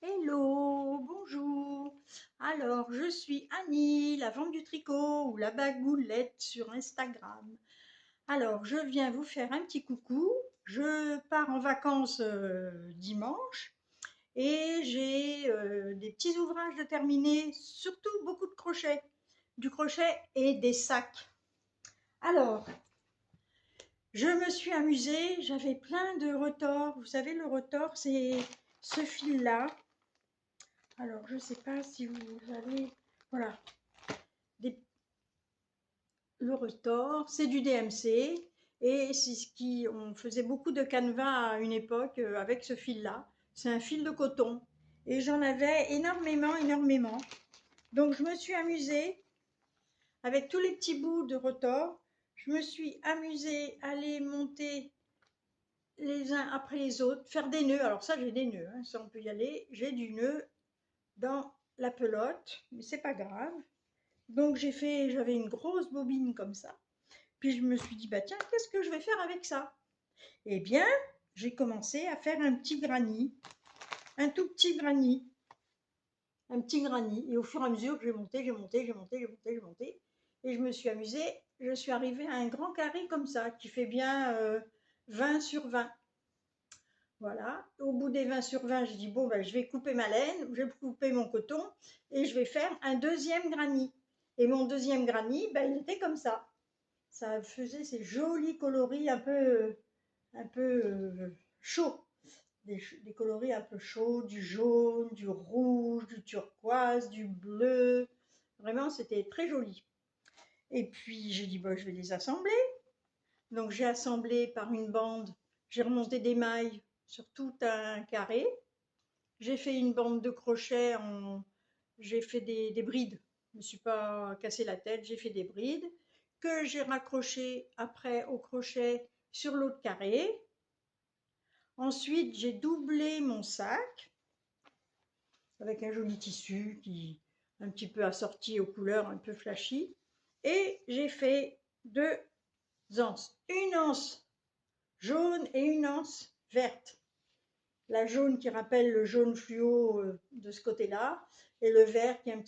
Hello, bonjour. Alors, je suis Annie, la vente du tricot ou la bagoulette sur Instagram. Alors, je viens vous faire un petit coucou. Je pars en vacances dimanche et j'ai des petits ouvrages de terminer, surtout beaucoup de crochets, du crochet et des sacs. Alors, je me suis amusée, j'avais plein de retors. Vous savez, le retors, c'est ce fil-là. Alors, je ne sais pas si vous avez, voilà, des- le retors, c'est du DMC et c'est ce qui, on faisait beaucoup de canevas à une époque avec ce fil-là. C'est un fil de coton et j'en avais énormément, énormément. Donc, je me suis amusée avec tous les petits bouts de retors. Je me suis amusée à les monter les uns après les autres, faire des nœuds. Alors ça, j'ai des nœuds, hein, ça on peut y aller. J'ai du nœud dans la pelote, mais c'est pas grave. Donc j'avais une grosse bobine comme ça. Puis je me suis dit, bah tiens, qu'est-ce que je vais faire avec ça? Eh bien, j'ai commencé à faire un petit granny, un tout petit granny, un petit granny. Et au fur et à mesure que j'ai monté, j'ai monté, j'ai monté, j'ai monté, j'ai monté. Et je me suis amusée, je suis arrivée à un grand carré comme ça, qui fait bien 20 sur 20. Voilà. Au bout des 20 sur 20, j'ai dit, bon, ben, je vais couper ma laine, je vais couper mon coton, et je vais faire un deuxième granny. Et mon deuxième granny, ben, il était comme ça. Ça faisait ces jolis coloris un peu chauds, des coloris un peu chauds, du jaune, du rouge, du turquoise, du bleu. Vraiment, c'était très joli. Et puis, j'ai dit, bon, je vais les assembler. Donc, j'ai assemblé par une bande, j'ai remonté des mailles sur tout un carré. J'ai fait une bande de crochet, j'ai fait des brides. Je ne me suis pas cassé la tête, j'ai fait des brides que j'ai raccrochées après au crochet sur l'autre carré. Ensuite, j'ai doublé mon sac avec un joli tissu qui un petit peu assorti aux couleurs un peu flashy. Et j'ai fait deux anses, une anse jaune et une anse verte. La jaune qui rappelle le jaune fluo de ce côté-là, et le vert qui est un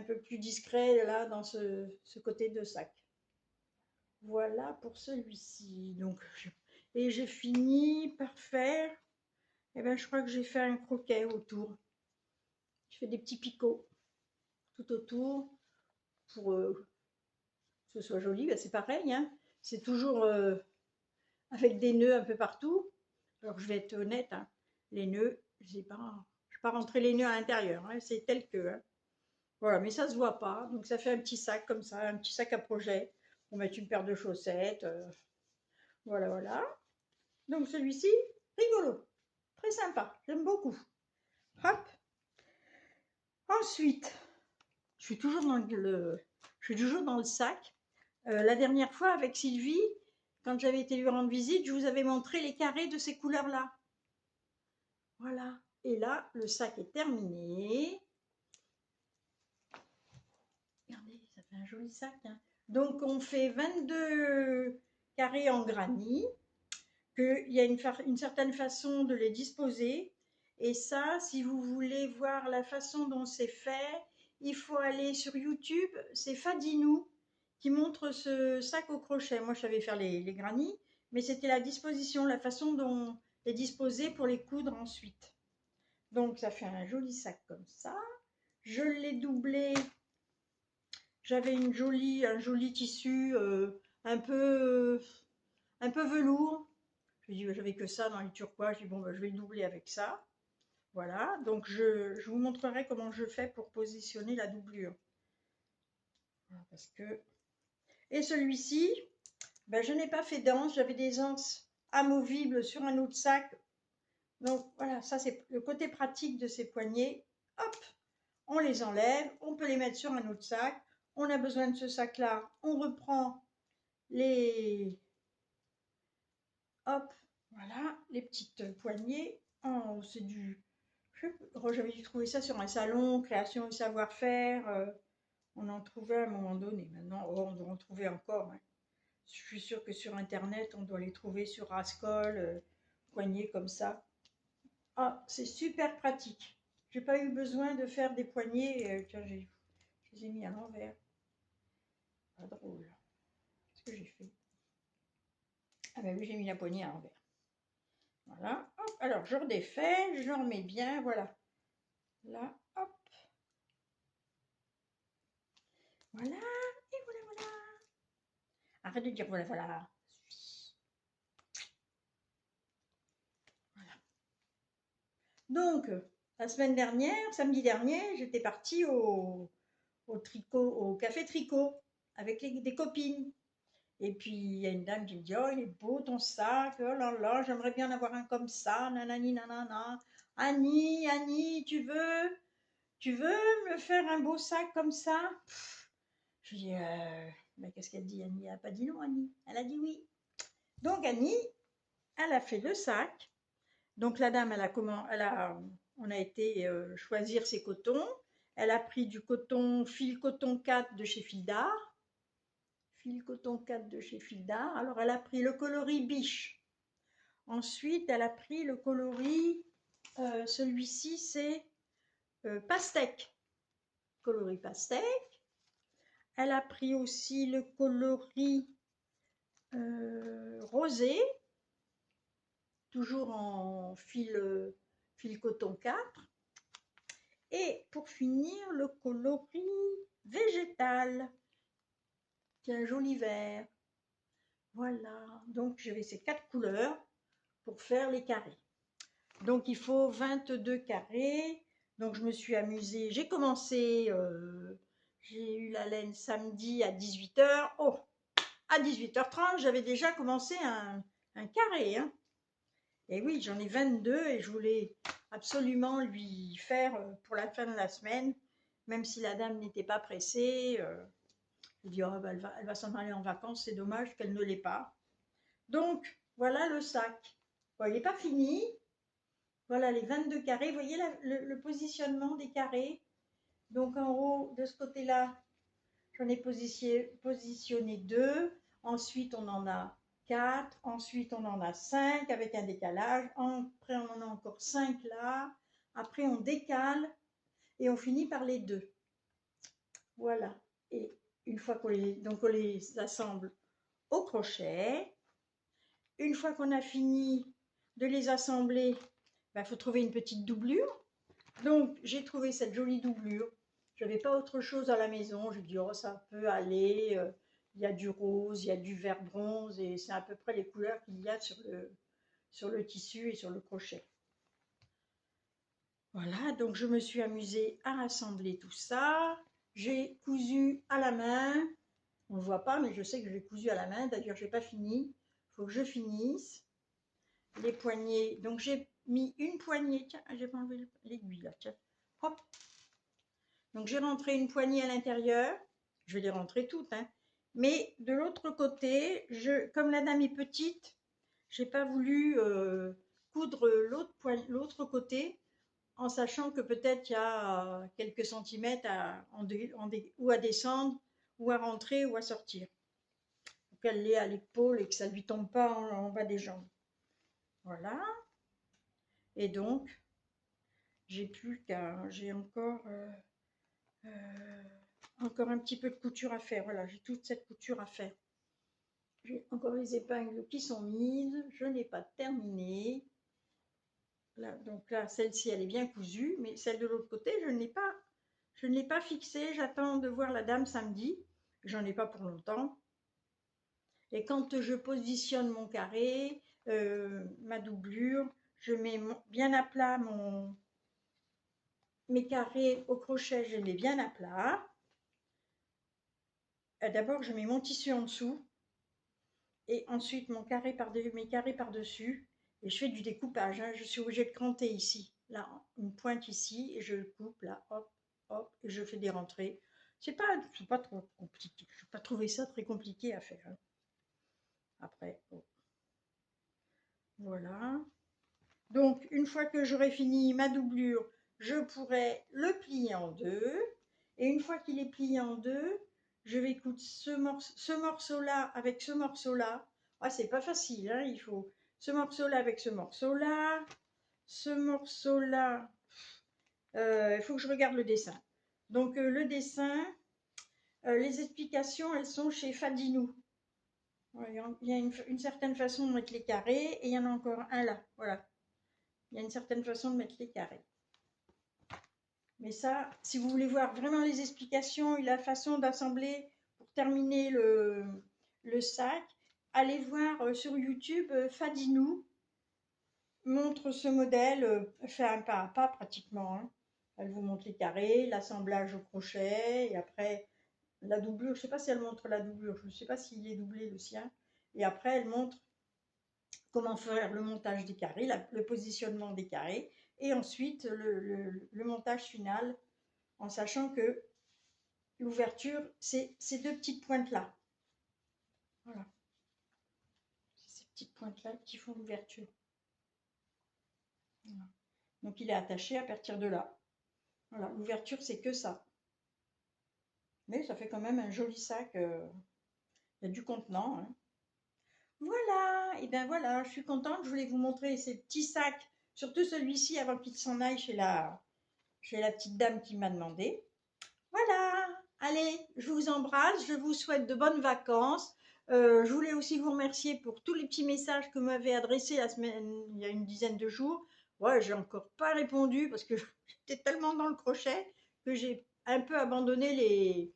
peu plus discret là dans ce côté de sac. Voilà pour celui-ci. Et j'ai fini par faire, eh ben, je crois que j'ai fait un croquet autour. Je fais des petits picots tout autour pour que ce soit joli. Ben, c'est pareil, hein. C'est toujours avec des nœuds un peu partout. Alors je vais être honnête, hein, les nœuds, je n'ai pas rentré les nœuds à l'intérieur, hein, c'est tel que. Hein. Voilà, mais ça ne se voit pas. Donc ça fait un petit sac comme ça, un petit sac à projet pour mettre une paire de chaussettes. Voilà, voilà. Donc celui-ci, rigolo, très sympa, j'aime beaucoup. Hop. Ensuite, je suis toujours dans le sac. La dernière fois avec Sylvie, quand j'avais été lui rendre visite, je vous avais montré les carrés de ces couleurs-là. Voilà. Et là, le sac est terminé. Regardez, ça fait un joli sac. Hein. Donc, on fait 22 carrés en granit, qu'il y a une certaine façon de les disposer. Et ça, si vous voulez voir la façon dont c'est fait, il faut aller sur YouTube. C'est Fadinou qui montre ce sac au crochet. Moi, je savais faire les granits, mais c'était la disposition, la façon dont les disposer pour les coudre ensuite. Donc, ça fait un joli sac comme ça. Je l'ai doublé. J'avais un joli tissu un peu velours. Je dis, j'avais que ça dans les turquoise. Je dis, bon, bah, je vais le doubler avec ça. Voilà. Donc, je vous montrerai comment je fais pour positionner la doublure. Parce que... Et celui-ci, ben, je n'ai pas fait d'anse. J'avais des anses amovibles sur un autre sac. Donc, voilà, ça, c'est le côté pratique de ces poignets. Hop, on les enlève. On peut les mettre sur un autre sac. On a besoin de ce sac-là. On reprend les, hop, voilà, les petites poignées. Oh, c'est du, j'avais dû trouver ça sur un salon, création et savoir-faire. On en trouvait à un moment donné. Maintenant, oh, on doit en trouver encore. Hein. Je suis sûre que sur Internet, on doit les trouver sur Rascol, poignées comme ça. Ah, c'est super pratique. J'ai pas eu besoin de faire des poignées. Tiens, je les ai mis à l'envers. Pas drôle. Qu'est-ce que j'ai fait? Ah ben oui, j'ai mis la poignée à l'envers. Voilà. Hop. Alors, je redéfais, je remets bien. Voilà. Là, hop. Voilà. Et voilà, voilà. Arrête de dire voilà, voilà. Voilà. Donc, la semaine dernière, samedi dernier, j'étais partie au tricot, au café tricot avec des copines. Et puis il y a une dame qui me dit: oh, il est beau ton sac, oh là là, j'aimerais bien en avoir un comme ça, nanani nanana. Annie, Annie, tu veux me faire un beau sac comme ça? Je dis mais qu'est-ce qu'elle dit, Annie? Elle n'a pas dit non, Annie. Elle a dit oui. Donc Annie, elle a fait le sac. Donc la dame, on a été choisir ses cotons. Elle a pris du coton, fil coton 4 de chez Fildar. Fil coton 4 de chez Fildar. Alors elle a pris le coloris biche. Ensuite, elle a pris le coloris, celui-ci c'est pastèque. Coloris pastèque. Elle a pris aussi le coloris rosé, toujours en fil coton 4. Et pour finir, le coloris végétal, qui est un joli vert. Voilà, donc j'avais ces 4 couleurs pour faire les carrés. Donc il faut 22 carrés. Donc je me suis amusée. J'ai commencé, j'ai eu la laine samedi à 18h. Oh, à 18h30, j'avais déjà commencé un carré. Hein. Et oui, j'en ai 22 et je voulais absolument lui faire pour la fin de la semaine, même si la dame n'était pas pressée. Je dis, oh, bah, elle va s'en aller en vacances, c'est dommage qu'elle ne l'ait pas. Donc, voilà le sac. Bon, il n'est pas fini. Voilà les 22 carrés. Vous voyez le positionnement des carrés. Donc, en haut, de ce côté-là, j'en ai positionné 2. Ensuite, on en a 4. Ensuite, on en a 5 avec un décalage. Après, on en a encore 5 là. Après, on décale et on finit par les 2. Voilà. Et une fois qu'on les assemble au crochet, une fois qu'on a fini de les assembler, il faut trouver une petite doublure. Donc, j'ai trouvé cette jolie doublure. Je n'avais pas autre chose à la maison. Je me dis, oh, ça peut aller. Il y a du rose, il y a du vert bronze, et c'est à peu près les couleurs qu'il y a sur le tissu et sur le crochet. Voilà, donc je me suis amusée à assembler tout ça. J'ai cousu à la main. On ne voit pas, mais je sais que j'ai cousu à la main. D'ailleurs, je n'ai pas fini. Il faut que je finisse. Les poignées. Donc, j'ai mis une poignée. Tiens, j'ai pas enlevé l'aiguille là. Tiens. Hop. Donc, j'ai rentré une poignée à l'intérieur. Je vais les rentrer toutes. Hein. Mais de l'autre côté, comme la dame est petite, je n'ai pas voulu coudre l'autre côté en sachant que peut-être il y a quelques centimètres ou à descendre, ou à rentrer, ou à sortir. Pour qu'elle l'ait à l'épaule et que ça ne lui tombe pas en bas des jambes. Voilà. Et donc, j'ai encore un petit peu de couture à faire. Voilà, j'ai toute cette couture à faire. J'ai encore les épingles qui sont mises. Je n'ai pas terminé. Là, donc là, celle-ci, elle est bien cousue, mais celle de l'autre côté, je ne l'ai pas fixée. J'attends de voir la dame samedi. J'en ai pas pour longtemps. Et quand je positionne mon carré, ma doublure, je mets bien à plat mes carrés au crochet, je les mets bien à plat. D'abord, je mets mon tissu en dessous et ensuite mes carrés par-dessus. Et je fais du découpage. Hein. Je suis obligée de cranter ici, là, une pointe ici, et je coupe là, hop, hop, et je fais des rentrées. C'est pas trop compliqué. Je n'ai pas trouvé ça très compliqué à faire. Hein. Après, oh. Voilà. Donc, une fois que j'aurai fini ma doublure, je pourrai le plier en deux. Et une fois qu'il est plié en deux, je vais coudre ce morceau-là avec ce morceau-là. Ah, c'est pas facile, hein, il faut ce morceau-là avec ce morceau-là, ce morceau-là, il faut que je regarde le dessin. Donc le dessin, les explications, elles sont chez Fadinou. Il y a une certaine façon de mettre les carrés et il y en a encore un là. Voilà. Il y a une certaine façon de mettre les carrés. Mais ça, si vous voulez voir vraiment les explications et la façon d'assembler pour terminer le sac, allez voir sur YouTube Fadinou montre ce modèle, fait un pas à pas pratiquement. Hein. Elle vous montre les carrés, l'assemblage au crochet et après la doublure. Je ne sais pas si elle montre la doublure, je ne sais pas s'il est doublé le sien. Et après, elle montre comment faire le montage des carrés, le positionnement des carrés et ensuite le montage final en sachant que l'ouverture, c'est ces deux petites pointes-là. Voilà. C'est ces petites pointes-là qui font l'ouverture. Voilà. Donc, il est attaché à partir de là. Voilà, l'ouverture, c'est que ça. Mais ça fait quand même un joli sac. Il y a du contenant. Hein. Voilà, et bien voilà, je suis contente. Je voulais vous montrer ces petits sacs, surtout celui-ci avant qu'il s'en aille chez la petite dame qui m'a demandé. Voilà, allez, je vous embrasse, je vous souhaite de bonnes vacances. Je voulais aussi vous remercier pour tous les petits messages que vous m'avez adressés la semaine, il y a une dizaine de jours. Ouais, j'ai encore pas répondu parce que j'étais tellement dans le crochet que j'ai un peu abandonné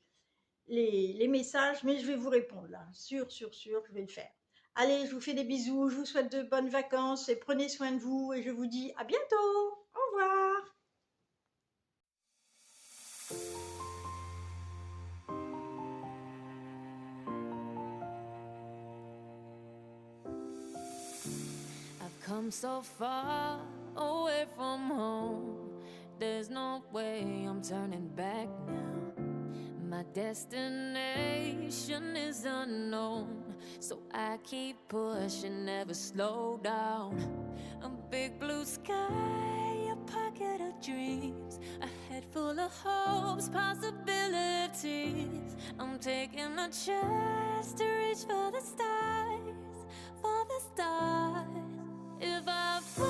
les messages, mais je vais vous répondre là, sûr, je vais le faire. Allez, je vous fais des bisous, je vous souhaite de bonnes vacances et prenez soin de vous et je vous dis à bientôt. Au revoir. I've come so far away from home. There's no way I'm turning back now. My destination is unknown, so I keep pushing, never slow down. A big blue sky, a pocket of dreams, a head full of hopes, possibilities. I'm taking a chance to reach for the stars, for the stars. If I fall,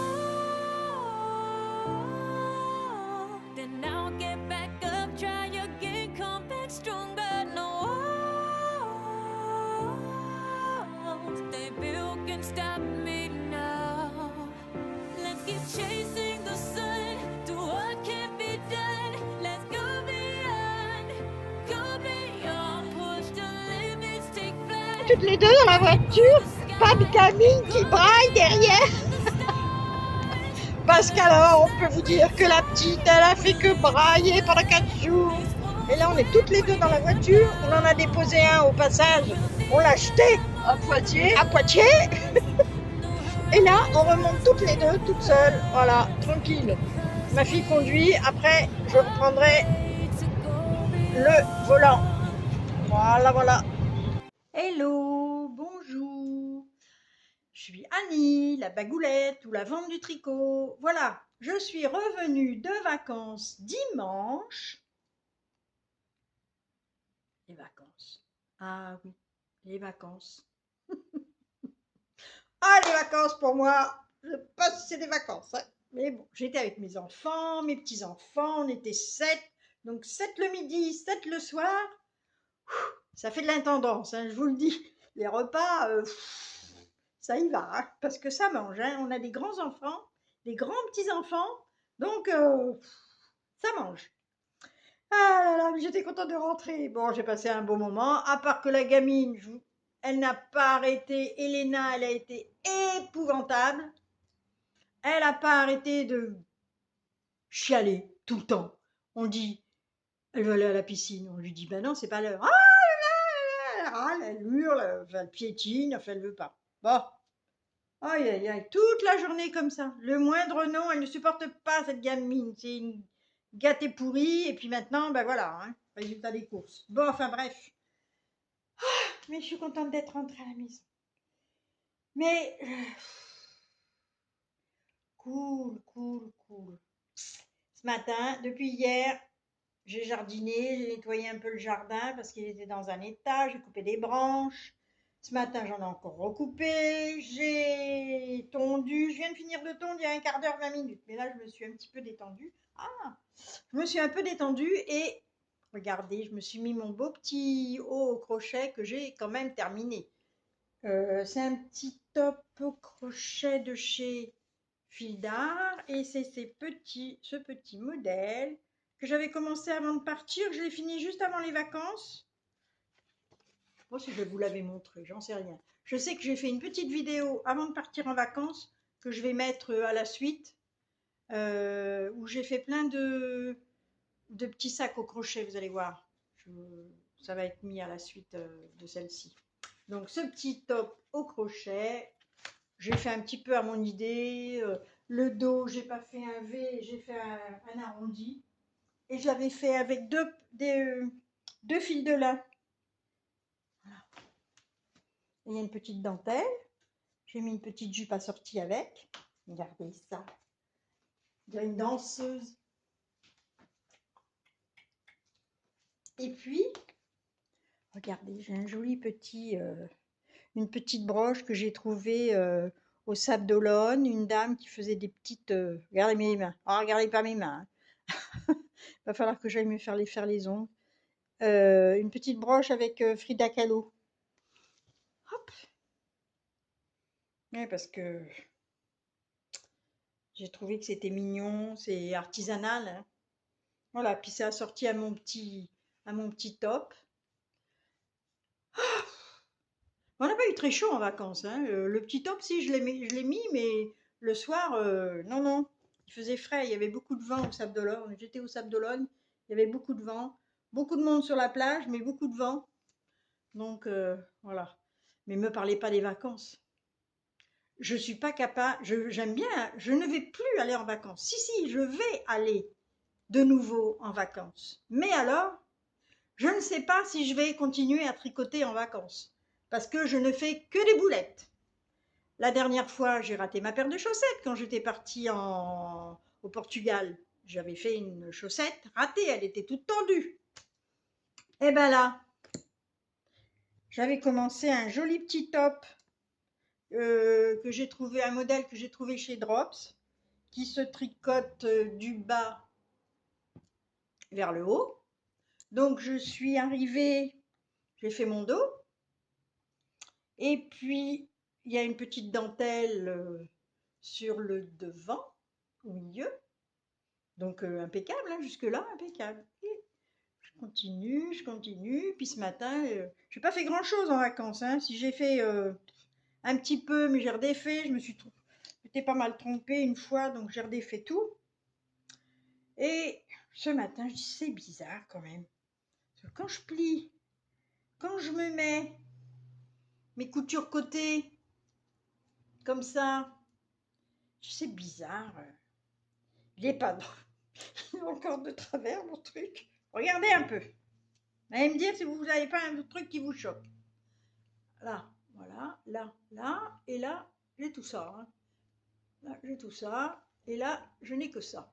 then I'll get back up, try again, come back stronger. No walls they built can stop me now. Let's keep chasing the sun, do what can be done. Let's go beyond, push the limits, take flight. Toutes les deux dans la voiture, pas de gamine qui braille derrière. Parce qu'alors, on peut vous dire que la petite, elle a fait que brailler pendant 4 jours. Et là, on est toutes les deux dans la voiture. On en a déposé un au passage. On l'a acheté À Poitiers. à Poitiers. Et là, on remonte toutes les deux, toutes seules. Voilà, tranquille. Ma fille conduit. Après, je reprendrai le volant. Voilà, voilà. Hello, bonjour. Je suis Annie, la bagoulette ou la vente du tricot. Voilà, je suis revenue de vacances dimanche. Les vacances. Ah oui, les vacances. Ah, les vacances pour moi, je ne sais pas si c'est des vacances. Hein. Mais bon, j'étais avec mes enfants, mes petits-enfants, on était 7. Donc 7 le midi, 7 le soir. Ça fait de l'intendance, hein, je vous le dis. Les repas, ça y va, hein, parce que ça mange. Hein. On a des grands enfants, des grands petits-enfants, donc ça mange. Ah là là, j'étais contente de rentrer. Bon, j'ai passé un beau moment, à part que la gamine, elle n'a pas arrêté. Elena, elle a été épouvantable. Elle n'a pas arrêté de chialer tout le temps. On dit, elle veut aller à la piscine. On lui dit, ben non, c'est pas l'heure. Ah, elle râle, elle hurle, elle piétine, enfin, elle veut pas. Bon. Aïe, aïe, aïe, toute la journée comme ça. Le moindre nom, elle ne supporte pas cette gamine. C'est une gâtée pourrie. Et puis maintenant, ben voilà, hein, résultat des courses. Bon, enfin bref. Ah, mais je suis contente d'être rentrée à la maison. Mais cool. Ce matin, depuis hier, j'ai jardiné, j'ai nettoyé un peu le jardin parce qu'il était dans un état. J'ai coupé des branches. Ce matin, j'en ai encore recoupé. J'ai tondu. Je viens de finir de tondre il y a un quart d'heure, 20 minutes. Mais là, je me suis un petit peu détendue. Ah, je me suis un peu détendue et regardez, je me suis mis mon beau petit haut au crochet que j'ai quand même terminé. C'est un petit top au crochet de chez Fil d'Art et c'est ce petit modèle que j'avais commencé avant de partir. Je l'ai fini juste avant les vacances. Je sais pas si je vous l'avais montré, j'en sais rien. Je sais que j'ai fait une petite vidéo avant de partir en vacances que je vais mettre à la suite où j'ai fait plein de petits sacs au crochet, vous allez voir. Ça va être mis à la suite de celle-ci. Donc ce petit top au crochet, j'ai fait un petit peu à mon idée. Le dos, j'ai pas fait un V, j'ai fait un arrondi. Et je l'avais fait avec deux fils de lin. Voilà. Il y a une petite dentelle. J'ai mis une petite jupe assortie avec. Regardez ça. Il y a une danseuse. Et puis, regardez, j'ai un joli petit, une petite broche que j'ai trouvée au Sable d'Olonne. Une dame qui faisait des petites. Regardez mes mains. Oh, regardez pas mes mains. Il va falloir que j'aille me faire les ongles. Une petite broche avec Frida Kahlo. Hop. Ouais, parce que j'ai trouvé que c'était mignon, c'est artisanal. Hein. Voilà, puis c'est assorti à mon petit top. On n'a pas eu très chaud en vacances. Hein. Le petit top, si, je l'ai mis, mais le soir, non, non. Il faisait frais, il y avait beaucoup de vent au Sable d'Olonne. J'étais au Sable d'Olonne, il y avait beaucoup de vent. Beaucoup de monde sur la plage, mais beaucoup de vent. Donc, voilà. Mais ne me parlez pas des vacances. Je suis pas capable, j'aime bien, je ne vais plus aller en vacances. Si, si, je vais aller de nouveau en vacances. Mais alors, je ne sais pas si je vais continuer à tricoter en vacances. Parce que je ne fais que des boulettes. La dernière fois, j'ai raté ma paire de chaussettes quand j'étais partie au Portugal. J'avais fait une chaussette ratée, elle était toute tendue. Et ben là, j'avais commencé un joli petit top que j'ai trouvé, un modèle que j'ai trouvé chez Drops, qui se tricote du bas vers le haut. Donc je suis arrivée, j'ai fait mon dos, et puis il y a une petite dentelle sur le devant, au milieu, donc impeccable, hein, jusque-là, impeccable. Et je continue, puis ce matin, j'ai pas fait grand-chose en vacances, hein. Si j'ai fait un petit peu, mais j'ai redéfait, j'étais pas mal trompée une fois, donc j'ai redéfait tout. Et ce matin, je dis c'est bizarre quand même. Parce que quand je plie, quand je me mets mes coutures côté, comme ça, c'est bizarre. Il est pas droit. Il est encore de travers mon truc. Regardez un peu. Allez me dire si vous n'avez pas un autre truc qui vous choque. Là, voilà, là, là, et là, j'ai tout ça. Hein. Là, j'ai tout ça, et là, je n'ai que ça.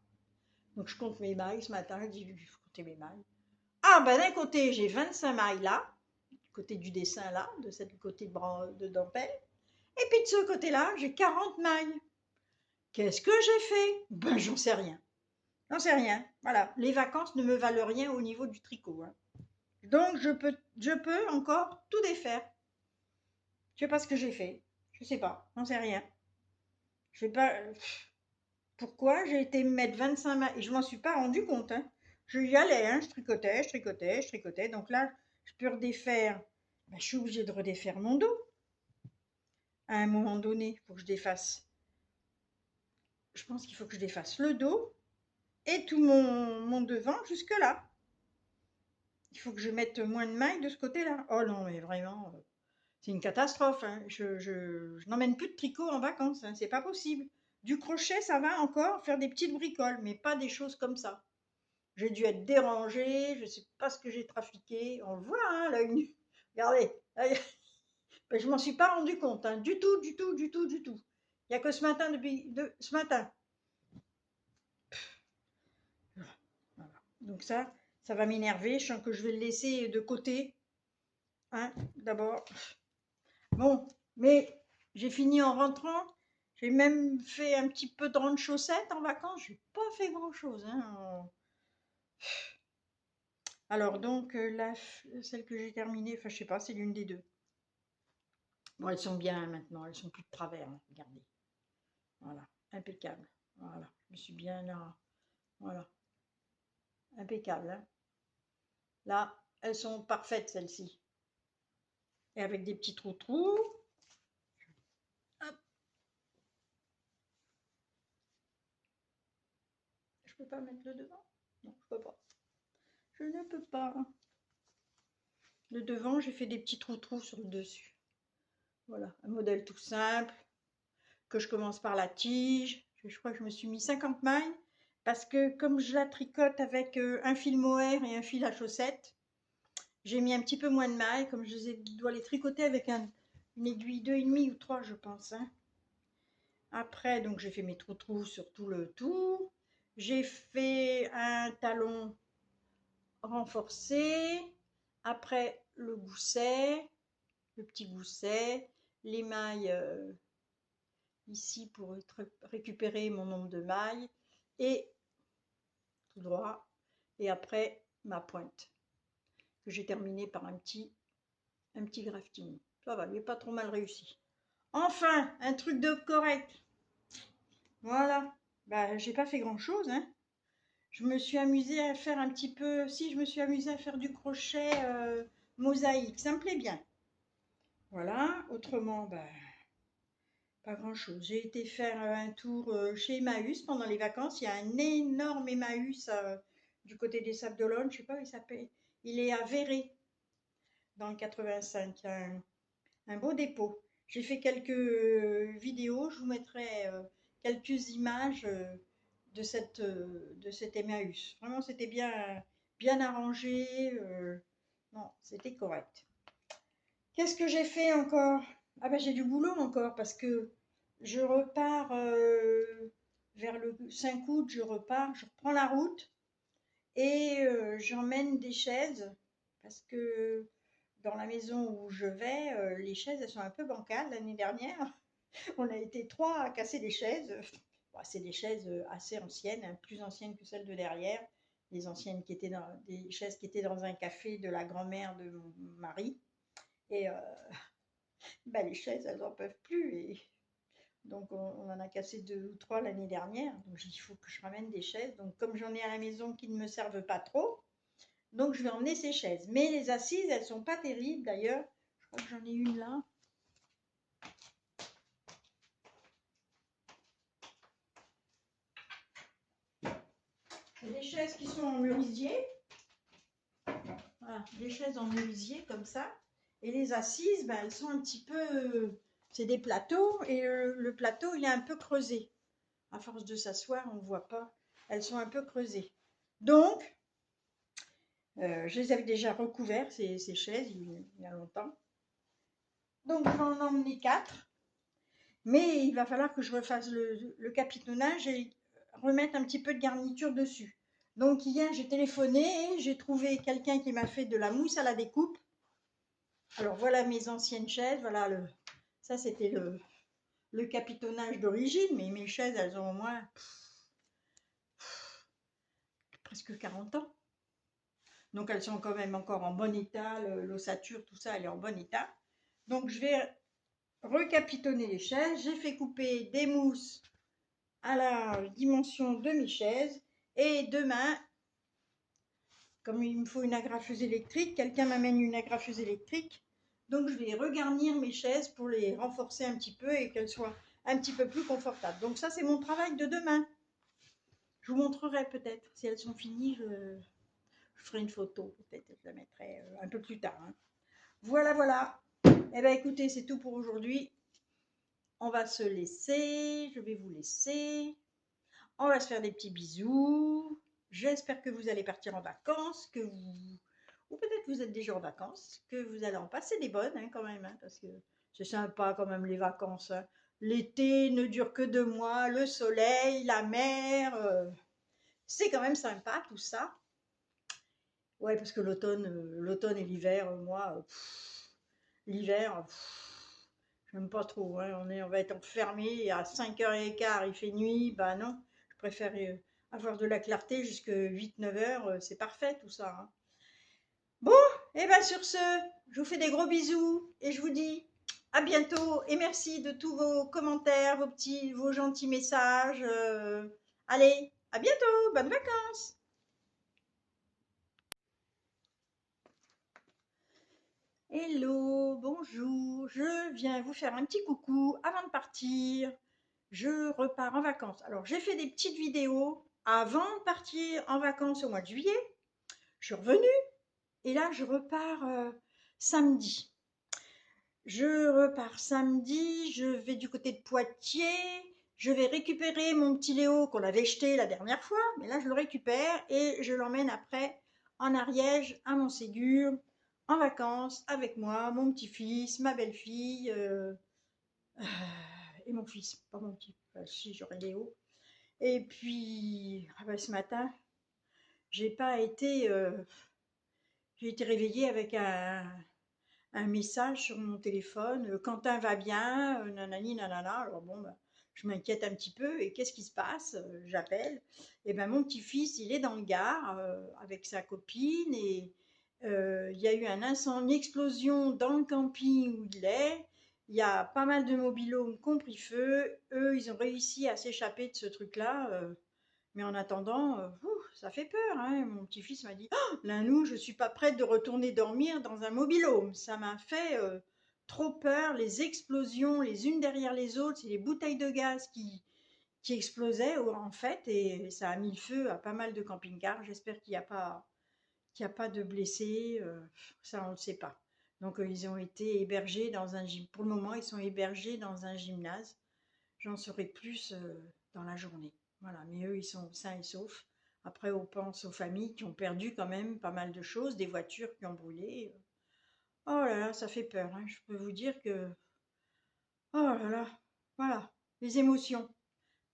Donc je compte mes mailles ce matin, je dis, il faut compter mes mailles. Ah, ben d'un côté, j'ai 25 mailles là, du côté du dessin là, de cette côté de dentelle. Et puis de ce côté-là, j'ai 40 mailles. Qu'est-ce que j'ai fait? Ben, j'en sais rien. J'en sais rien. Voilà, les vacances ne me valent rien au niveau du tricot. Hein. Donc, je peux encore tout défaire. Je sais pas ce que j'ai fait. Je sais pas. J'en sais rien. Je sais pas pourquoi j'ai été me mettre 25 mailles. Et je m'en suis pas rendu compte. Hein. Je y allais. Hein. Je tricotais, je tricotais, je tricotais. Donc là, je peux redéfaire. Ben, je suis obligée de redéfaire mon dos. À un moment donné, il faut que je défasse. Je pense qu'il faut que je défasse le dos et tout mon devant jusque là. Il faut que je mette moins de mailles de ce côté-là. Oh non, mais vraiment, c'est une catastrophe. Hein. Je n'emmène plus de tricot en vacances. Hein. C'est pas possible. Du crochet, ça va encore faire des petites bricoles, mais pas des choses comme ça. J'ai dû être dérangée. Je sais pas ce que j'ai trafiqué. On le voit, hein, l'œil nu. Regardez. Ben, je m'en suis pas rendu compte. Hein. Du tout, du tout, du tout, du tout. Il n'y a que ce matin, ce matin. Voilà. Donc ça va m'énerver. Je sens que je vais le laisser de côté. Hein, d'abord. Bon, mais j'ai fini en rentrant. J'ai même fait un petit peu de rang de chaussettes en vacances. J'ai pas fait grand-chose, hein. Alors donc là, celle que j'ai terminée, enfin je sais pas, c'est l'une des deux. Bon, elles sont bien maintenant, elles sont plus de travers, hein, regardez. Voilà, impeccable. Voilà, je me suis bien là. Voilà, impeccable, hein. Là, elles sont parfaites celles-ci. Et avec des petits trous-trous. Hop, je peux pas mettre le devant? Non, je peux pas. Je ne peux pas. Le devant, j'ai fait des petits trous-trous sur le dessus. Voilà, un modèle tout simple, que je commence par la tige. Je crois que je me suis mis 50 mailles, parce que comme je la tricote avec un fil mohair et un fil à chaussettes, j'ai mis un petit peu moins de mailles, comme dois les tricoter avec une aiguille 2,5 ou 3, je pense, hein. Après, donc j'ai fait mes trous-trous sur tout le tour. J'ai fait un talon renforcé. Après, le gousset, le petit gousset, les mailles ici pour récupérer mon nombre de mailles et tout droit. Et après, ma pointe que j'ai terminée par un petit grafting. Ça va, il n'est pas trop mal réussi. Enfin, un truc de correct. Voilà. Bah, j'ai pas fait grand chose, hein. Je me suis amusée à faire un petit peu. Si, je me suis amusée à faire du crochet mosaïque. Ça me plaît bien. Voilà. Autrement, bah, pas grand-chose. J'ai été faire un tour chez Emmaüs pendant les vacances. Il y a un énorme Emmaüs du côté des Sables d'Olonne. Je sais pas où il s'appelle. Il est à Véret, dans le 85. Il y a un beau dépôt. J'ai fait quelques vidéos. Je vous mettrai quelques images de cet Emmaüs. Vraiment, c'était bien arrangé. Non, c'était correct. Qu'est-ce que j'ai fait encore? Ah ben j'ai du boulot encore parce que je repars vers le 5 août, je reprends la route et j'emmène des chaises parce que dans la maison où je vais, les chaises elles sont un peu bancales. L'année dernière, on a été trois à casser des chaises. Bon, c'est des chaises assez anciennes, hein, plus anciennes que celles de derrière. Les anciennes qui étaient des chaises qui étaient dans un café de la grand-mère de mon mari. Et bah, les chaises, elles n'en peuvent plus. Et donc, on en a cassé deux ou trois l'année dernière. Donc, j'ai dit, il faut que je ramène des chaises. Donc, comme j'en ai à la maison qui ne me servent pas trop, donc je vais emmener ces chaises. Mais les assises, elles sont pas terribles d'ailleurs. Je crois que j'en ai une là. C'est des chaises qui sont en merisier. Voilà, des chaises en merisier comme ça. Et les assises, ben, elles sont un petit peu. C'est des plateaux et le plateau, il est un peu creusé. À force de s'asseoir, on ne voit pas. Elles sont un peu creusées. Donc, je les avais déjà recouverts, ces chaises, il y a longtemps. Donc, je vais en emmener 4. Mais il va falloir que je refasse le capitonnage et remettre un petit peu de garniture dessus. Donc, hier, j'ai téléphoné et j'ai trouvé quelqu'un qui m'a fait de la mousse à la découpe. Alors, voilà mes anciennes chaises. Voilà ça, c'était le capitonnage d'origine. Mais mes chaises, elles ont au moins presque 40 ans. Donc elles sont quand même encore en bon état, l'ossature, tout ça, elle est en bon état. Donc je vais recapitonner les chaises. J'ai fait couper des mousses à la dimension de mes chaises. Et demain, comme il me faut une agrafeuse électrique, quelqu'un m'amène une agrafeuse électrique. Donc je vais regarnir mes chaises pour les renforcer un petit peu et qu'elles soient un petit peu plus confortables. Donc ça, c'est mon travail de demain. Je vous montrerai peut-être. Si elles sont finies, je ferai une photo. Peut-être je la mettrai un peu plus tard, hein. Voilà, voilà. Eh bien, écoutez, c'est tout pour aujourd'hui. On va se laisser. Je vais vous laisser. On va se faire des petits bisous. J'espère que vous allez partir en vacances, ou peut-être vous êtes déjà en vacances, que vous allez en passer des bonnes, hein, quand même, hein, parce que c'est sympa quand même les vacances, hein. L'été ne dure que 2 mois, le soleil, la mer, c'est quand même sympa tout ça. Ouais, parce que l'automne et l'hiver, moi, l'hiver, J'aime pas trop, hein. On va être enfermé à 5h15, il fait nuit. Bah non, je préfère avoir de la clarté jusque 8, 9 heures. C'est parfait tout ça, hein. Bon, et ben sur ce, je vous fais des gros bisous et je vous dis à bientôt et merci de tous vos commentaires, vos gentils messages. Allez, à bientôt, bonnes vacances. Hello, bonjour, je viens vous faire un petit coucou avant de partir. Je repars en vacances. Alors, j'ai fait des petites vidéos avant de partir en vacances au mois de juillet. Je suis revenue et là, je repars samedi. Je repars samedi, je vais du côté de Poitiers. Je vais récupérer mon petit Léo qu'on avait jeté la dernière fois, mais là, je le récupère et je l'emmène après en Ariège, à Montségur, en vacances avec moi, mon petit-fils, ma belle-fille et mon fils, pas mon petit, si j'aurai Léo. Et puis, ah ben, ce matin, j'ai pas été, j'ai été réveillée avec un message sur mon téléphone. Quentin va bien, nanani, nanana. Alors bon, ben, je m'inquiète un petit peu. Et qu'est-ce qui se passe? J'appelle. Et ben mon petit-fils, il est dans le Gard avec sa copine et il y a eu un incendie, une explosion dans le camping où il est. Il y a pas mal de mobil-homes qui ont pris feu. Eux, ils ont réussi à s'échapper de ce truc-là. Mais en attendant, ça fait peur, hein. Mon petit-fils m'a dit: «Oh, Linou, je suis pas prête de retourner dormir dans un mobil-home». Ça m'a fait trop peur, les explosions les unes derrière les autres, c'est les bouteilles de gaz qui explosaient en fait, et ça a mis le feu à pas mal de camping-cars. J'espère qu'il y a pas de blessés, ça on ne le sait pas. Donc ils ont été hébergés dans un gym. Pour le moment, ils sont hébergés dans un gymnase. J'en saurai plus dans la journée. Voilà, mais eux, ils sont sains et saufs. Après, on pense aux familles qui ont perdu quand même pas mal de choses, des voitures qui ont brûlé. Oh là là, ça fait peur, hein. Je peux vous dire que... Oh là là, voilà, les émotions.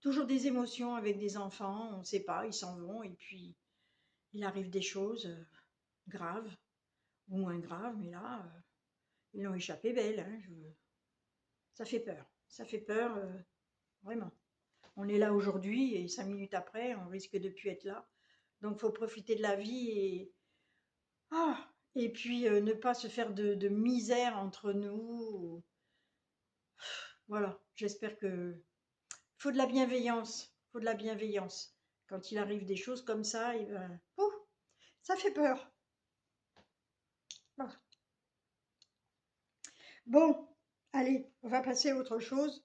Toujours des émotions avec des enfants, on ne sait pas, ils s'en vont et puis il arrive des choses graves ou moins graves, mais là, ils l'ont échappé belle, hein. Ça fait peur, vraiment. On est là aujourd'hui et 5 minutes après, on risque de plus être là. Donc, il faut profiter de la vie et puis ne pas se faire de misère entre nous. Voilà, j'espère que... Il faut de la bienveillance, il faut de la bienveillance. Quand il arrive des choses comme ça, ça fait peur. Voilà. Bon, allez, on va passer à autre chose.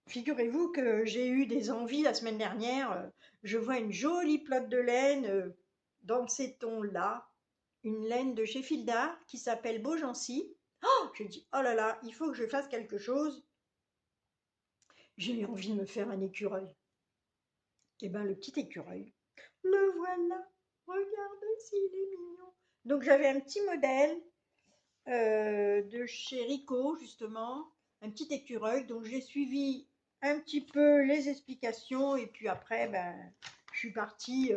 Figurez-vous que j'ai eu des envies la semaine dernière. Je vois une jolie pelote de laine dans ces tons-là. Une laine de chez Fildar qui s'appelle Beaugency. Oh, j'ai dit, oh là là, il faut que je fasse quelque chose. J'ai eu envie de me faire un écureuil. Et bien, le petit écureuil, le voilà. Regardez s'il est mignon. Donc, j'avais un petit modèle de chez Rico, justement. Un petit écureuil. Donc, j'ai suivi un petit peu les explications. Et puis après, ben, je suis partie...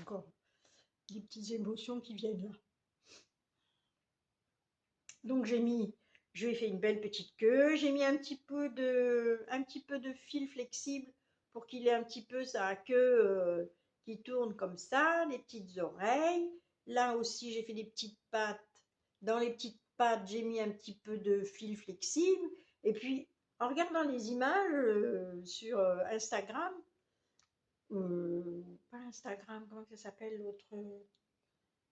encore des petites émotions qui viennent là. Donc je lui ai fait une belle petite queue, j'ai mis un petit peu de fil flexible pour qu'il ait un petit peu sa queue qui tourne comme ça, les petites oreilles. Là aussi, j'ai fait des petites pattes. Dans les petites pattes, j'ai mis un petit peu de fil flexible. Et puis, en regardant les images sur Instagram, pas Instagram, comment ça s'appelle l'autre?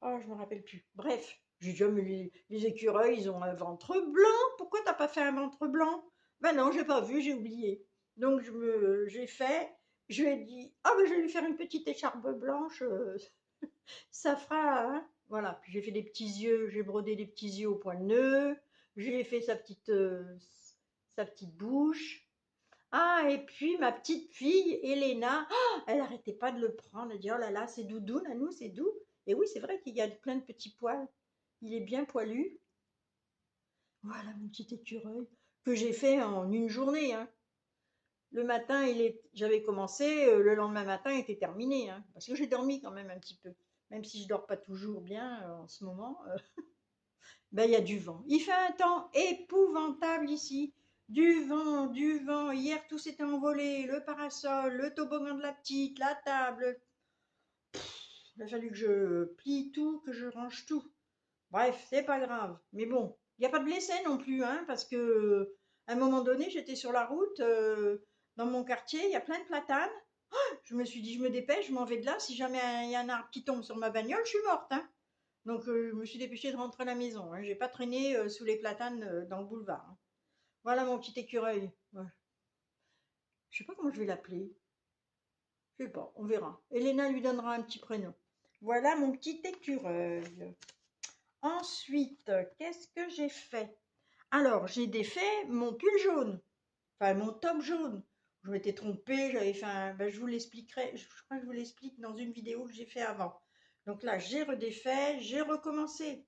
Oh, je me rappelle plus. Bref, j'ai dit: «Oh, mais les écureuils, ils ont un ventre blanc. Pourquoi t'as pas fait un ventre blanc?» Ben non, j'ai pas vu, j'ai oublié. Donc j'ai fait, je lui ai dit: «Ah ben je vais lui faire une petite écharpe blanche, ça fera, hein». Voilà, puis j'ai fait des petits yeux, j'ai brodé des petits yeux au poil-nœud, j'ai fait sa petite bouche. Ah, et puis ma petite fille, Elena, elle arrêtait pas de le prendre. Elle dit: «Oh là là, c'est doudou, Nanou, c'est doux». Et oui, c'est vrai qu'il y a plein de petits poils. Il est bien poilu. Voilà mon petit écureuil que j'ai fait en une journée, hein. Le matin, j'avais commencé, le lendemain matin, il était terminé, hein, parce que j'ai dormi quand même un petit peu. Même si je dors pas toujours bien en ce moment. Ben, il y a du vent. Il fait un temps épouvantable ici. Du vent, du vent. Hier, tout s'était envolé. Le parasol, le toboggan de la petite, la table. Il a fallu que je plie tout, que je range tout. Bref, c'est pas grave. Mais bon, il n'y a pas de blessés non plus, hein, parce que à un moment donné, j'étais sur la route, dans mon quartier, il y a plein de platanes. Je me suis dit, je me dépêche, je m'en vais de là. Si jamais il y a un arbre qui tombe sur ma bagnole, je suis morte, hein. Donc, je me suis dépêchée de rentrer à la maison, hein. J'ai pas traîné sous les platanes dans le boulevard, hein. Voilà mon petit écureuil. Ouais. Je sais pas comment je vais l'appeler. Je sais pas, on verra. Elena lui donnera un petit prénom. Voilà mon petit écureuil. Ensuite, qu'est-ce que j'ai fait? Alors, j'ai défait mon pull jaune, enfin mon top jaune. Je m'étais trompée, j'avais fait un. Ben, je vous l'expliquerai, je crois que je vous l'explique dans une vidéo que j'ai fait avant. Donc là, j'ai redéfait, j'ai recommencé.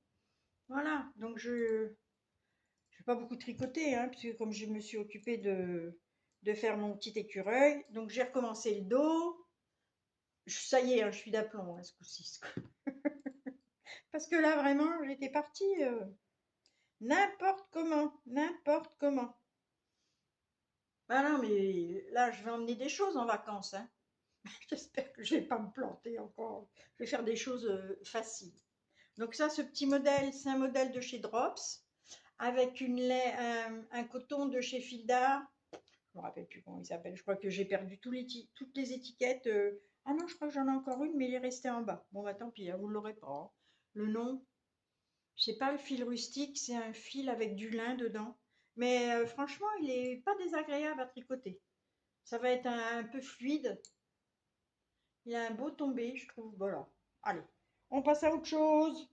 Voilà, donc je n'ai pas beaucoup tricoté, hein, puisque comme je me suis occupée de faire mon petit écureuil, donc j'ai recommencé le dos. Ça y est, hein, je suis d'aplomb, hein, ce coup-ci. Parce que là, vraiment, j'étais partie n'importe comment, n'importe comment. Ah non, mais là, je vais emmener des choses en vacances, hein. J'espère que je ne vais pas me planter encore. Je vais faire des choses faciles. Donc ça, ce petit modèle, c'est un modèle de chez Drops, avec un coton de chez Filda. Je ne me rappelle plus comment il s'appelle. Je crois que j'ai perdu toutes les étiquettes. Ah non, je crois que j'en ai encore une, mais elle est restée en bas. Bon, bah tant pis, hein, vous ne l'aurez pas, hein. Le nom, je sais pas, le fil rustique, c'est un fil avec du lin dedans. Mais franchement, il n'est pas désagréable à tricoter. Ça va être un peu fluide. Il a un beau tombé, je trouve. Voilà. Allez, on passe à autre chose.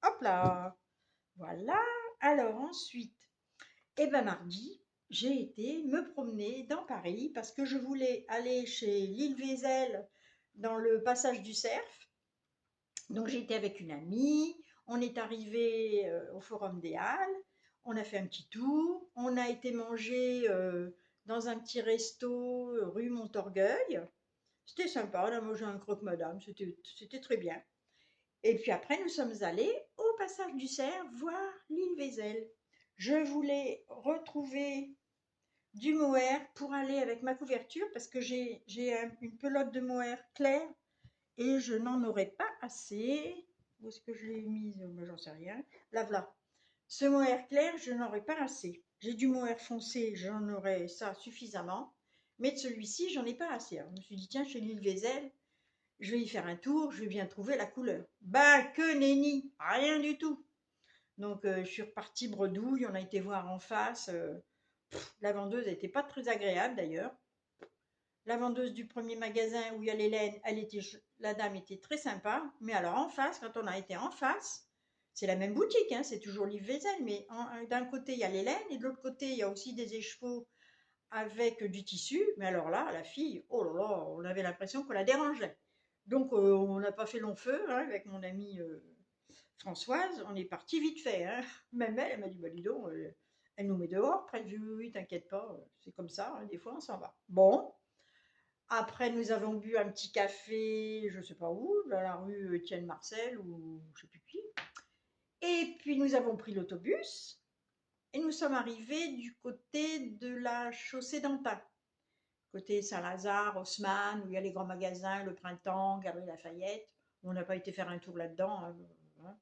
Hop là. Voilà. Alors ensuite, eh ben mardi, j'ai été me promener dans Paris parce que je voulais aller chez l'île Vézel dans le passage du Cerf. Donc j'ai été avec une amie. On est arrivé au Forum des Halles. On a fait un petit tour. On a été manger dans un petit resto rue Montorgueil. C'était sympa, on a mangé un croque-madame, c'était très bien. Et puis après, nous sommes allés au passage du Cerf voir l'île Vézel. Je voulais retrouver du mohair pour aller avec ma couverture parce que j'ai une pelote de mohair claire et je n'en aurais pas assez. Où est-ce que je l'ai mise? J'en sais rien. Là, voilà. Ce mohair clair, je n'aurais pas assez. J'ai du mohair foncé, j'en aurais ça suffisamment. Mais de celui-ci, j'en ai pas assez. Alors, je me suis dit, tiens, chez l'île Vézel, je vais y faire un tour, je vais bien trouver la couleur. Bah, que nenni, rien du tout. Donc, je suis repartie bredouille, on a été voir en face. La vendeuse n'était pas très agréable d'ailleurs. La vendeuse du premier magasin où il y a les laines, la dame était très sympa. Mais alors en face, quand on a été en face, c'est la même boutique, hein, c'est toujours Livre Vézel, mais d'un côté il y a les laines et de l'autre côté il y a aussi des écheveaux avec du tissu. Mais alors là, la fille, oh là là, on avait l'impression qu'on la dérangeait. Donc on n'a pas fait long feu, hein, avec mon amie Françoise, on est parti vite fait, hein. Même elle m'a dit, bah dis donc, elle nous met dehors, près du oui, t'inquiète pas, c'est comme ça, hein, des fois on s'en va. Bon, après, nous avons bu un petit café, je ne sais pas où, dans la rue Étienne Marcel ou je ne sais plus qui. Et puis, nous avons pris l'autobus et nous sommes arrivés du côté de la chaussée d'Antin, côté Saint-Lazare, Haussmann, où il y a les grands magasins, le Printemps, Galerie Lafayette. On n'a pas été faire un tour là-dedans, hein.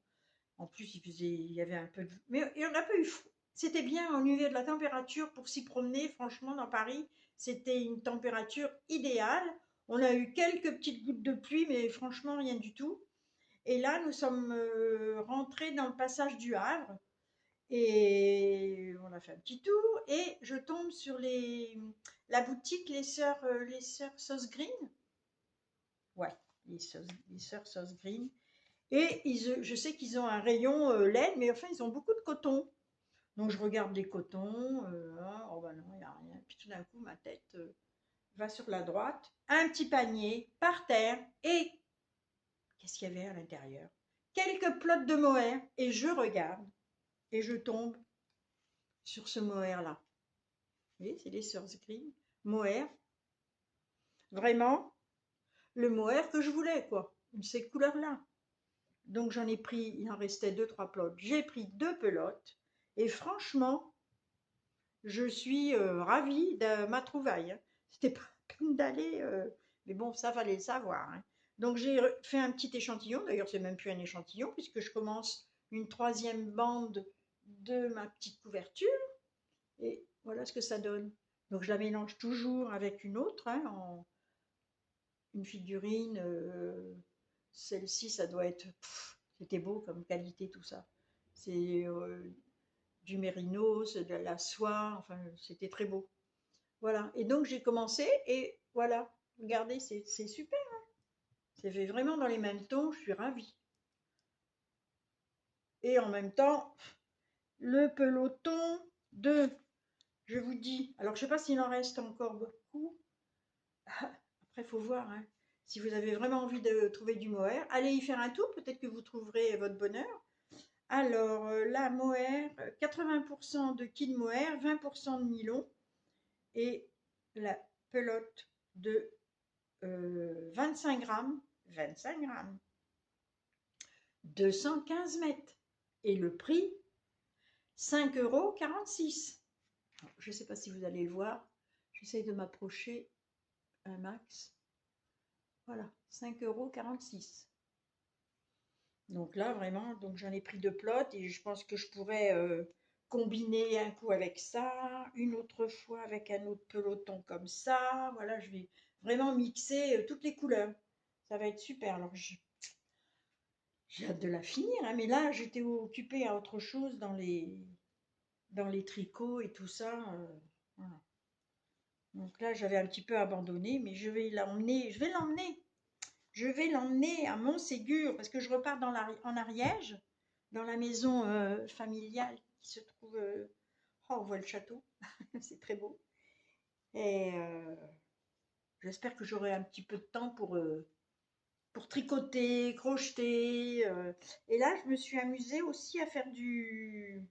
En plus, il y avait un peu de. Mais on n'a pas eu. C'était bien au niveau de la température pour s'y promener. Franchement, dans Paris, c'était une température idéale. On a eu quelques petites gouttes de pluie, mais franchement, rien du tout. Et là, nous sommes rentrés dans le passage du Havre. Et on a fait un petit tour. Et je tombe sur la boutique les sœurs Sauce Green. Ouais, les sœurs Sauce Green. Et je sais qu'ils ont un rayon laine, mais enfin, ils ont beaucoup de coton. Donc, je regarde les cotons. Oh ben non, il n'y a rien. Puis tout d'un coup, ma tête va sur la droite. Un petit panier par terre. Et qu'est-ce qu'il y avait à l'intérieur? Quelques plots de mohair. Et je regarde. Et je tombe sur ce mohair-là. Vous voyez, c'est les sœurs Green. Mohair. Vraiment, le mohair que je voulais, quoi. Ces couleurs-là. Donc j'en ai pris, il en restait 2-3 pelotes. J'ai pris 2 pelotes. Et franchement, je suis ravie de ma trouvaille, hein. C'était pas la peine d'aller, mais bon, ça fallait le savoir, hein. Donc j'ai fait un petit échantillon. D'ailleurs, c'est même plus un échantillon puisque je commence une 3e bande de ma petite couverture. Et voilà ce que ça donne. Donc je la mélange toujours avec une autre, hein, une figurine. Celle-ci, ça doit être... C'était beau comme qualité tout ça. C'est du mérinos, de la soie, enfin c'était très beau. Voilà, et donc j'ai commencé et voilà, regardez, c'est super, hein. C'est fait vraiment dans les mêmes tons, je suis ravie. Et en même temps, le peloton de, je vous dis, alors je ne sais pas s'il en reste encore beaucoup. Après, il faut voir, hein. Si vous avez vraiment envie de trouver du mohair, allez y faire un tour, peut-être que vous trouverez votre bonheur. Alors, la mohair, 80% de kid mohair, 20% de nylon et la pelote de 25 grammes, 25 grammes, 215 mètres. Et le prix, 5,46 €. Je ne sais pas si vous allez le voir. J'essaye de m'approcher un max. Voilà, 5,46 €. Donc là, vraiment, donc j'en ai pris 2 plots et je pense que je pourrais combiner un coup avec ça, une autre fois avec un autre peloton comme ça. Voilà, je vais vraiment mixer toutes les couleurs. Ça va être super. Alors, j'ai hâte de la finir, hein, mais là, j'étais occupée à autre chose dans les tricots et tout ça. Voilà. Donc là, j'avais un petit peu abandonné, mais je vais l'emmener à Montségur parce que je repars en Ariège, dans la maison familiale qui se trouve. Oh, on voit le château, c'est très beau. Et j'espère que j'aurai un petit peu de temps pour tricoter, crocheter. Et là, je me suis amusée aussi à faire du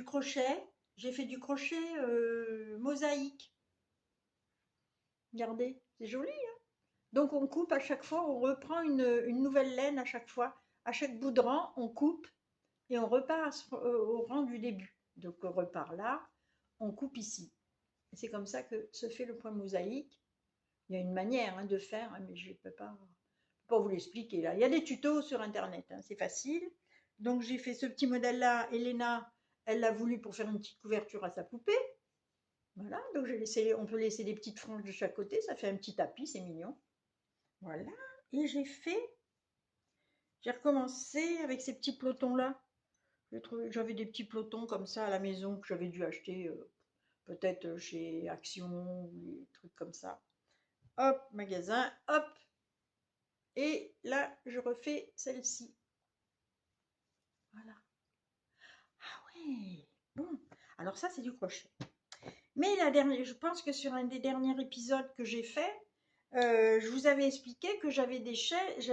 crochet. J'ai fait du crochet mosaïque. Regardez, c'est joli, hein. Donc on coupe à chaque fois, on reprend une nouvelle laine à chaque fois. À chaque bout de rang, on coupe et on repart au rang du début. Donc on repart là, on coupe ici. C'est comme ça que se fait le point mosaïque. Il y a une manière, hein, de faire, hein, mais je ne peux pas vous l'expliquer là. Il y a des tutos sur internet, hein, c'est facile. Donc j'ai fait ce petit modèle là. Elena, elle l'a voulu pour faire une petite couverture à sa poupée. Voilà, donc on peut laisser des petites franges de chaque côté, ça fait un petit tapis, c'est mignon. Voilà, et j'ai recommencé avec ces petits pelotons là. J'avais des petits pelotons comme ça à la maison que j'avais dû acheter peut-être chez Action ou des trucs comme ça. Hop, magasin, hop. Et là, je refais celle-ci. Voilà. Ah ouais, bon. Alors ça, c'est du crochet. Mais je pense que sur un des derniers épisodes que j'ai fait, je vous avais expliqué que j'avais des chaises.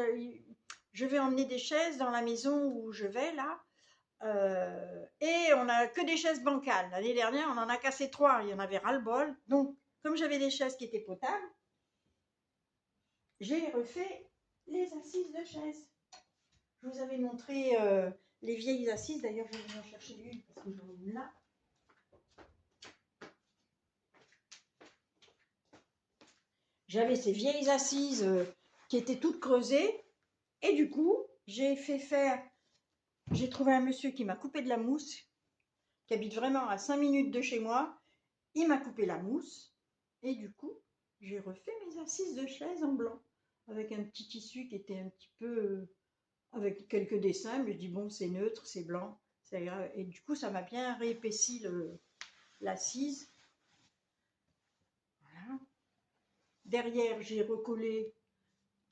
Je vais emmener des chaises dans la maison où je vais là. Et on n'a que des chaises bancales. L'année dernière, on en a cassé 3. Il y en avait ras-le-bol. Donc, comme j'avais des chaises qui étaient potables, j'ai refait les assises de chaises. Je vous avais montré les vieilles assises. D'ailleurs, je vais venir chercher une parce que j'en ai une là. J'avais ces vieilles assises qui étaient toutes creusées. Et du coup, j'ai trouvé un monsieur qui m'a coupé de la mousse, qui habite vraiment à 5 minutes de chez moi. Il m'a coupé la mousse. Et du coup, j'ai refait mes assises de chaise en blanc. Avec un petit tissu qui était un petit peu... avec quelques dessins. Mais je dis, bon, c'est neutre, c'est blanc. Et du coup, ça m'a bien réépaissi l'assise. Voilà. Derrière, j'ai recollé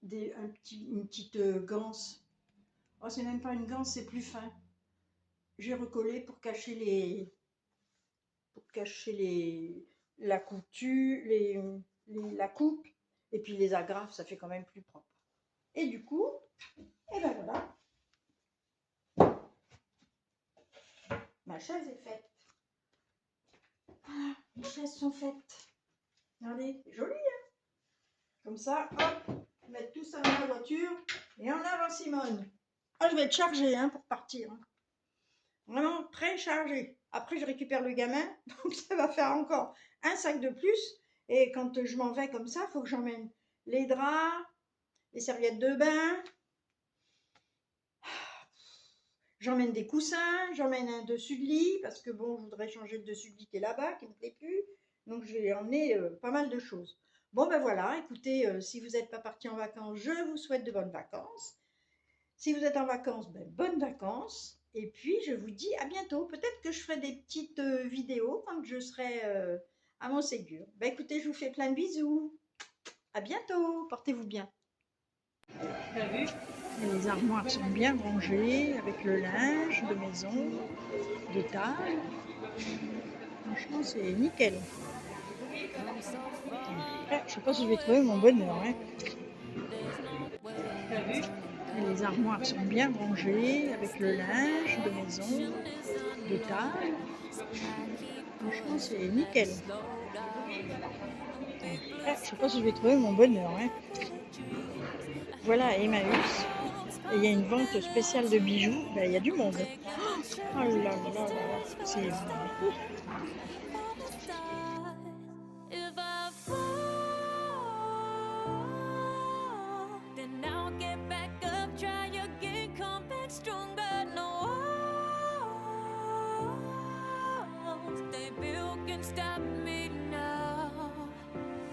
une petite ganse. Oh, c'est même pas une ganse, c'est plus fin. J'ai recollé pour cacher la couture, la coupe, et puis les agrafes, ça fait quand même plus propre. Et du coup, et ben voilà, ma chaise est faite. Voilà, les chaises sont faites. Regardez, c'est joli, hein. Comme ça, hop, mettre tout ça dans la voiture, et en avant Simone. Ah, je vais être chargée hein, pour partir. Hein. Vraiment très chargée. Après, je récupère le gamin, donc ça va faire encore un sac de plus. Et quand je m'en vais comme ça, il faut que j'emmène les draps, les serviettes de bain, j'emmène des coussins, j'emmène un dessus de lit, parce que bon, je voudrais changer le dessus de lit qui est là-bas, qui ne me plaît plus. Donc, je vais emmener pas mal de choses. Bon, ben voilà, écoutez, si vous n'êtes pas parti en vacances, je vous souhaite de bonnes vacances. Si vous êtes en vacances, ben, bonnes vacances. Et puis, je vous dis à bientôt. Peut-être que je ferai des petites vidéos quand je serai à Montségur. Ben, écoutez, je vous fais plein de bisous. À bientôt. Portez-vous bien. Les armoires sont bien rangées avec le linge de maison, de table. Franchement, c'est nickel. Je sais pas si je vais trouver mon bonheur. Hein. Les armoires sont bien rangées avec le linge de maison, de table. Franchement, c'est nickel. Je sais pas si je vais trouver mon bonheur. Hein. Voilà, Emmaüs. Et il y a une vente spéciale de bijoux. Ben, il y a du monde. Oh là là là là, c'est beaucoup. If I fall, then I'll get back up, try again, come back stronger. No walls they built can stop me now.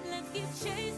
Let's keep chasing.